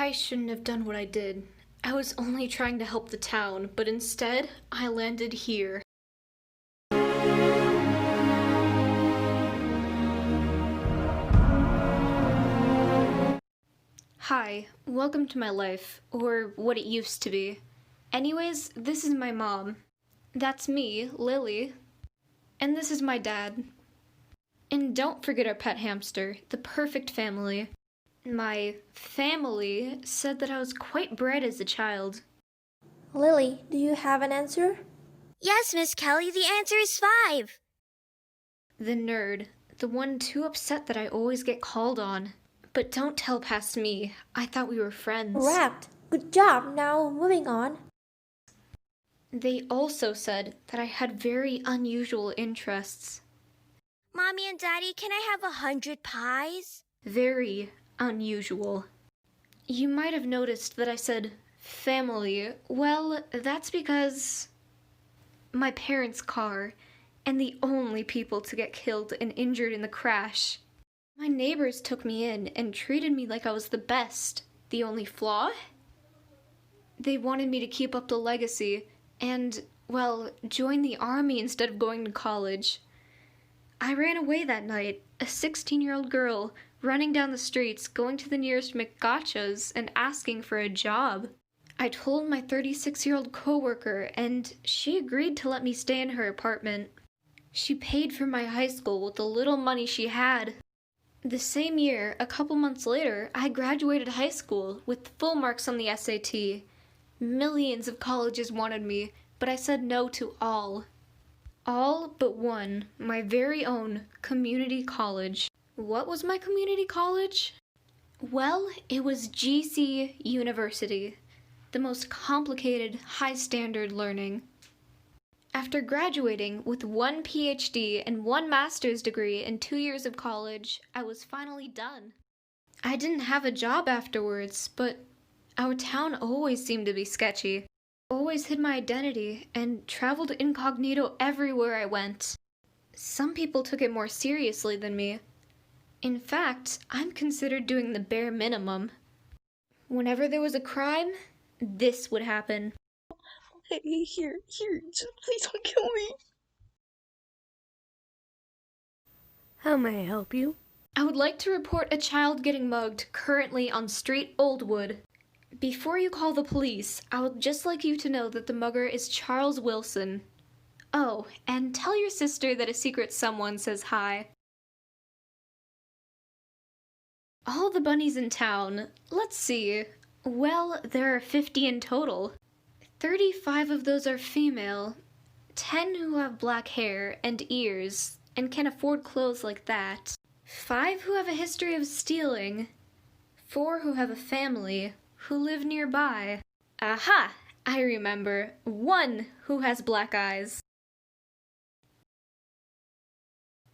I shouldn't have done what I did. I was only trying to help the town, but instead, I landed here. Hi, welcome to my life, or what it used to be. Anyways, this is my mom. That's me, Lily. And this is my dad. And don't forget our pet hamster, the perfect family. My family said that I was quite bright as a child. Lily, do you have an answer? Yes, Miss Kelly, the answer is 5. The nerd, the one too upset that I always get called on. But don't tell past me, I thought we were friends. Correct. Good job. Now moving on. They also said that I had very unusual interests. Mommy and Daddy, can I have 100 pies? Very unusual. You might have noticed that I said family. Well, that's because my parents' car, and the only people to get killed and injured in the crash. My neighbors took me in and treated me like I was the best. The only flaw? They wanted me to keep up the legacy and, well, join the army instead of going to college. I ran away that night, a 16-year-old girl, running down the streets, going to the nearest 𝒌𝒂𝒊𝒊s and asking for a job. I told my 36-year-old coworker, and she agreed to let me stay in her apartment. She paid for my high school with the little money she had. The same year, a couple months later, I graduated high school with full marks on the SAT. Millions of colleges wanted me, but I said no to all. All but one, my very own community college. What was my community college? Well, it was GC University, the most complicated, high-standard learning. After graduating with 1 PhD and 1 master's degree and 2 years of college, I was finally done. I didn't have a job afterwards, but our town always seemed to be sketchy. Always hid my identity and traveled incognito everywhere I went. Some people took it more seriously than me. In fact, I'm considered doing the bare minimum. Whenever there was a crime, this would happen. Hey, here, just please don't kill me. How may I help you? I would like to report a child getting mugged currently on Street Oldwood. Before you call the police, I would just like you to know that the mugger is Charles Wilson. Oh, and tell your sister that a secret someone says hi. All the bunnies in town, let's see. Well, there are 50 in total. 35 of those are female, 10 who have black hair and ears and can afford clothes like that, 5 who have a history of stealing, 4 who have a family who live nearby. Aha! I remember. 1 who has black eyes.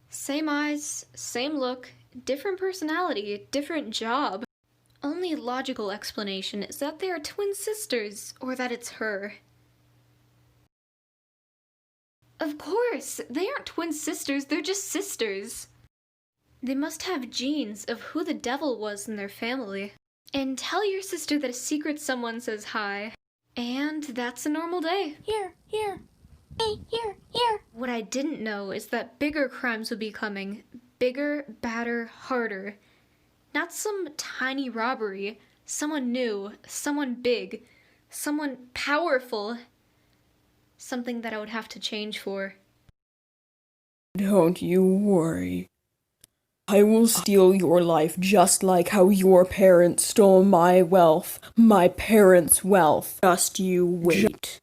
Same eyes, same look, different personality, different job. Only logical explanation is that they are twin sisters, or that it's her. Of course! They aren't twin sisters, they're just sisters. They must have genes of who the devil was in their family. And tell your sister that a secret someone says hi. And that's a normal day. Here. Hey, here. What I didn't know is that bigger crimes would be coming. Bigger, badder, harder. Not some tiny robbery. Someone new, someone big, someone powerful. Something that I would have to change for. Don't you worry. I will steal your life just like how your parents stole my wealth, my parents' wealth. Just you wait.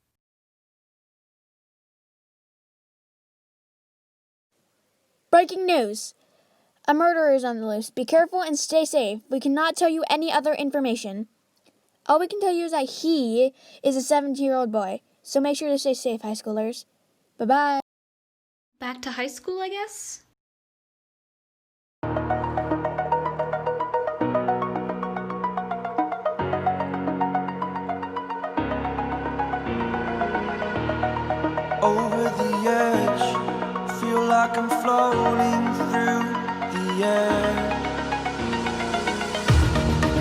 Breaking news! A murderer is on the loose. Be careful and stay safe. We cannot tell you any other information. All we can tell you is that he is a 17-year-old boy. So make sure to stay safe, high schoolers. Bye-bye. Back to high school, I guess? Over the edge, feel like I'm floating through the air.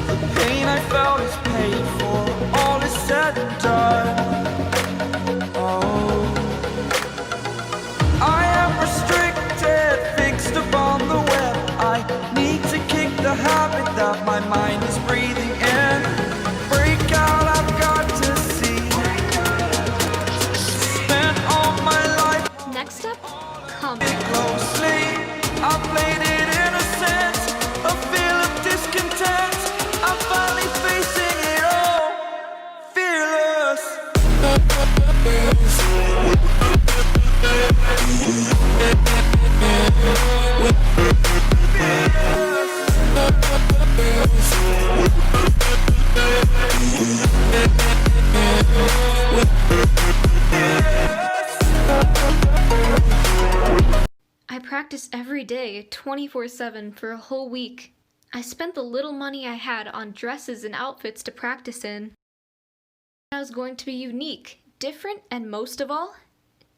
The pain I I felt is paid for, all is said and done. Oh, I am restricted, fixed upon the web. I need to kick the habit that my mind is breathing in. Break out, I've got to see. Spent all my life Next up, confidence. closely. I played it innocent, a feel of discontent. I'm finally facing it all, fearless. I practice every day, 24/7 for a whole week. I spent the little money I had on dresses and outfits to practice in. I was going to be unique, different, and most of all,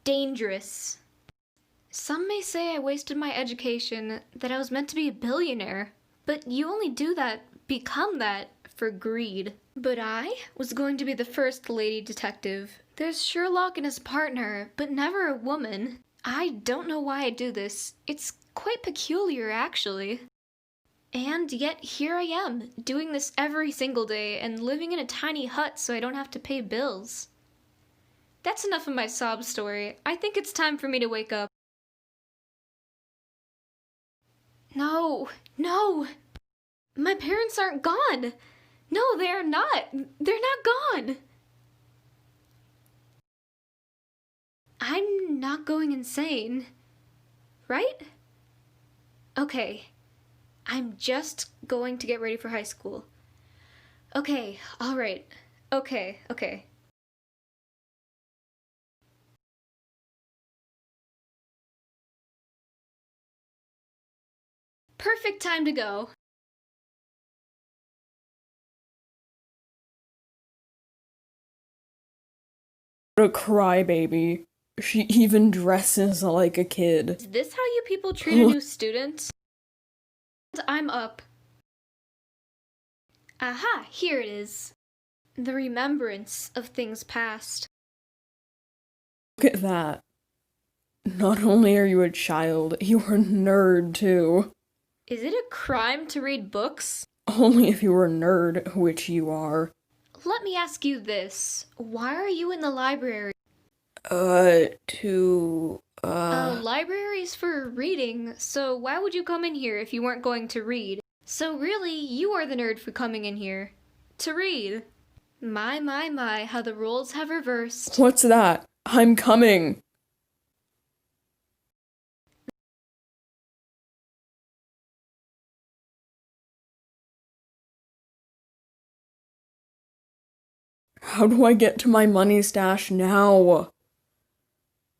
dangerous. Some may say I wasted my education, that I was meant to be a billionaire, but you only do that, become that, for greed. But I was going to be the first lady detective. There's Sherlock and his partner, but never a woman. I don't know why I do this. It's quite peculiar, actually. And yet here I am, doing this every single day and living in a tiny hut so I don't have to pay bills. That's enough of my sob story. I think it's time for me to wake up. No, no! My parents aren't gone! No, they are not! They're not gone! I'm not going insane, right? Okay, I'm just going to get ready for high school. Okay, alright. Okay. Perfect time to go. What a crybaby. She even dresses like a kid. Is this how you people treat a new student? I'm up. Aha, here it is. The remembrance of things past. Look at that. Not only are you a child, you're a nerd too. Is it a crime to read books? Only if you're a nerd, which you are. Let me ask you this. Why are you in the library? Library's for reading, so why would you come in here if you weren't going to read? So really, you are the nerd for coming in here. To read. My, how the roles have reversed. What's that? I'm coming. How do I get to my money stash now?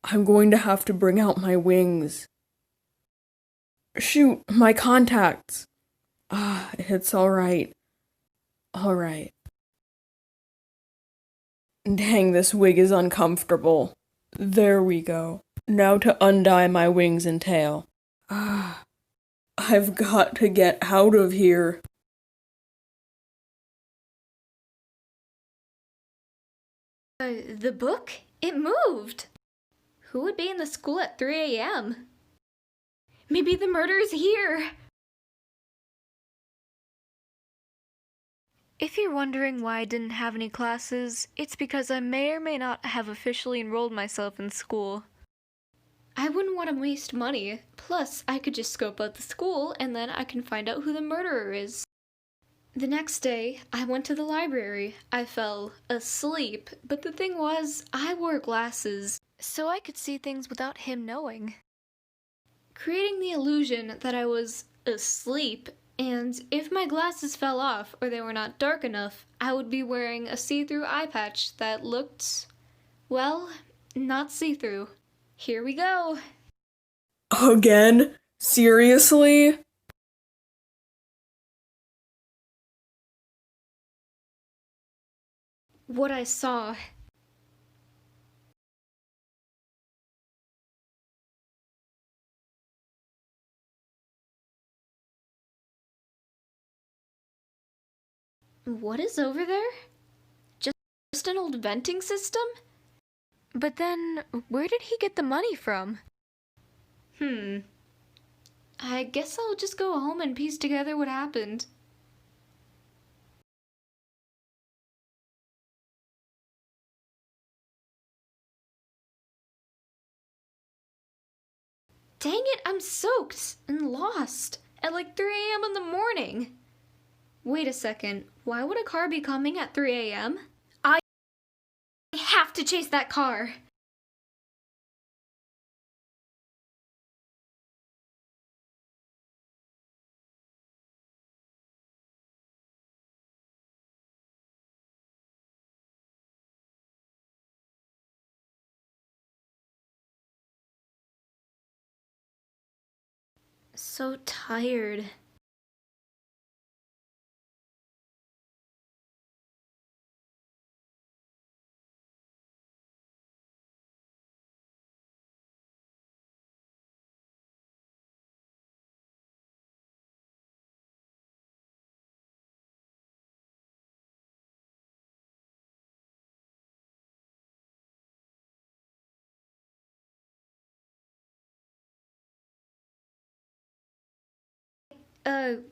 I'm going to have to bring out my wings. Shoot, my contacts. It's alright. Alright. Dang, this wig is uncomfortable. There we go. Now to undye my wings and tail. I've got to get out of here. The book? It moved! Who would be in the school at 3 a.m.? Maybe the murder's here! If you're wondering why I didn't have any classes, it's because I may or may not have officially enrolled myself in school. I wouldn't want to waste money, plus I could just scope out the school and then I can find out who the murderer is. The next day, I went to the library. I fell asleep, but the thing was, I wore glasses, so I could see things without him knowing. Creating the illusion that I was asleep, and if my glasses fell off or they were not dark enough, I would be wearing a see-through eye patch that looked, well, not see-through. Here we go. Again? Seriously? What I saw. What is over there? Just an old venting system? But then, where did he get the money from? I guess I'll just go home and piece together what happened. Dang it, I'm soaked and lost at like 3 a.m. in the morning. Wait a second, why would a car be coming at 3 a.m.? I have to chase that car. So tired.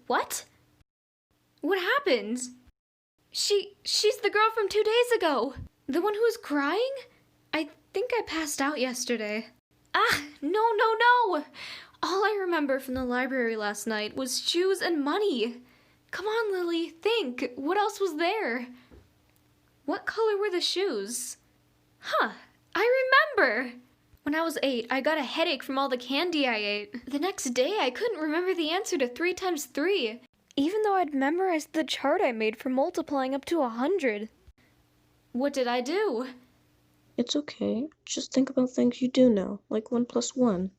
What? What happened? She's the girl from 2 days ago. The one who was crying? I think I passed out yesterday. Ah, no. All I remember from the library last night was shoes and money. Come on, Lily, think. What else was there? What color were the shoes? Huh, I remember. When I was 8, I got a headache from all the candy I ate. The next day, I couldn't remember the answer to 3 times 3, even though I'd memorized the chart I made for multiplying up to 100. What did I do? It's okay. Just think about things you do know, like 1 + 1.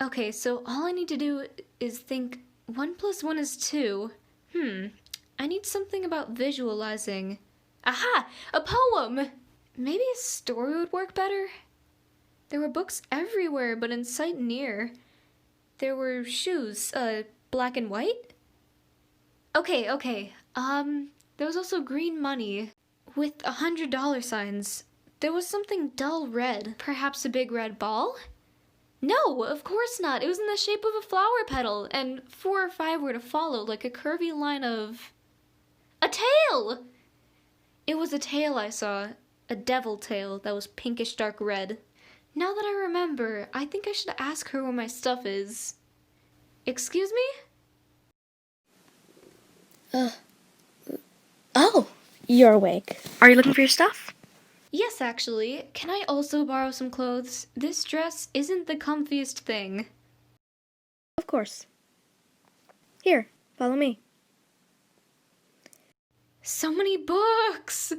Okay, so all I need to do is think 1 + 1 is 2. I need something about visualizing. Aha! A poem! Maybe a story would work better? There were books everywhere, but in sight near. There were shoes, black and white? Okay. There was also green money with $100 signs. There was something dull red, perhaps a big red ball? No, of course not. It was in the shape of a flower petal, and 4 or 5 were to follow, like a curvy line of... a tail! It was a tail I saw, a devil tail that was pinkish dark red. Now that I remember, I think I should ask her where my stuff is. Excuse me? Oh, you're awake. Are you looking for your stuff? Yes, actually. Can I also borrow some clothes? This dress isn't the comfiest thing. Of course. Here, follow me. So many books!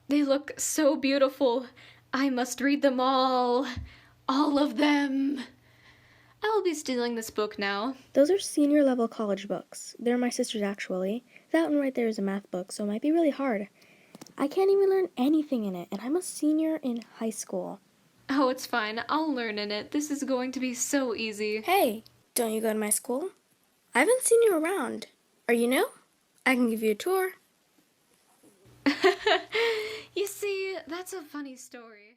They look so beautiful. I must read them all. All of them. I will be stealing this book now. Those are senior level college books. They're my sister's actually. That one right there is a math book, so it might be really hard. I can't even learn anything in it, and I'm a senior in high school. Oh, it's fine. I'll learn in it. This is going to be so easy. Hey, don't you go to my school? I haven't seen you around. Are you new? I can give you a tour. You see, that's a funny story.